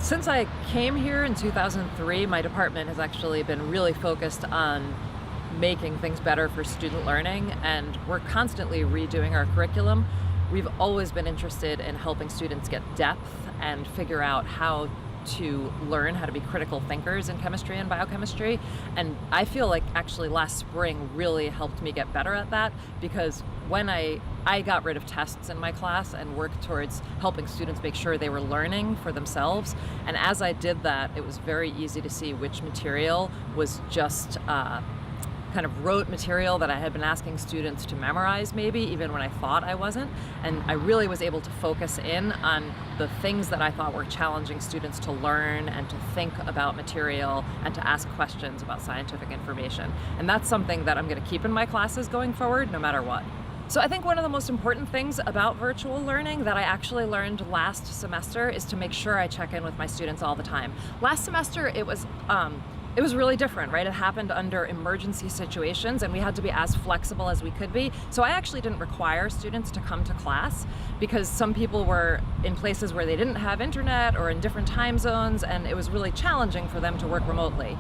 Since I came here in 2003, my department has actually been really focused on making things better for student learning, and we're constantly redoing our curriculum. We've always been interested in helping students get depth and figure out how to learn how to be critical thinkers in chemistry and biochemistry. And I feel like actually last spring really helped me get better at that, because when I got rid of tests in my class and worked towards helping students make sure they were learning for themselves. And as I did that, it was very easy to see which material was just kind of rote material that I had been asking students to memorize, maybe even when I thought I wasn't. And I really was able to focus in on the things that I thought were challenging students to learn and to think about material and to ask questions about scientific information. And that's something that I'm going to keep in my classes going forward, no matter what. So I think one of the most important things about virtual learning that I actually learned last semester is to make sure I check in with my students all the time. Last semester, it was really different, right? It happened under emergency situations, and we had to be as flexible as we could be. So I actually didn't require students to come to class because some people were in places where they didn't have internet or in different time zones, and it was really challenging for them to work remotely.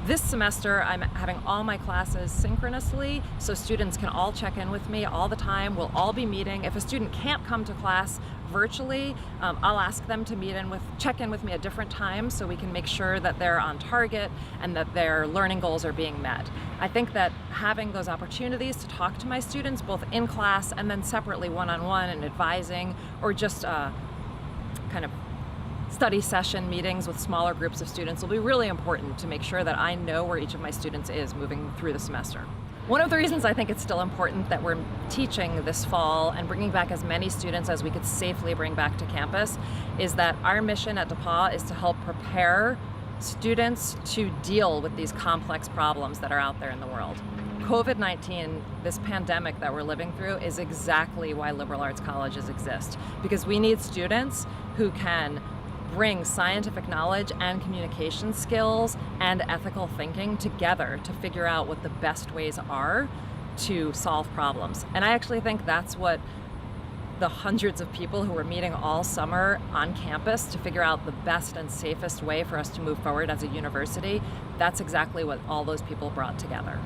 This semester, I'm having all my classes synchronously, so students can all check in with me all the time. We'll all be meeting. If a student can't come to class virtually, I'll ask them to check in with me at different times so we can make sure that they're on target and that their learning goals are being met. I think that having those opportunities to talk to my students, both in class and then separately one-on-one and advising, or just kind of study session meetings with smaller groups of students will be really important to make sure that I know where each of my students is moving through the semester. One of the reasons I think it's still important that we're teaching this fall and bringing back as many students as we could safely bring back to campus is that our mission at DePauw is to help prepare students to deal with these complex problems that are out there in the world. COVID-19, this pandemic that we're living through, is exactly why liberal arts colleges exist, because we need students who can bring scientific knowledge and communication skills and ethical thinking together to figure out what the best ways are to solve problems. And I actually think that's what the hundreds of people who were meeting all summer on campus to figure out the best and safest way for us to move forward as a university, that's exactly what all those people brought together.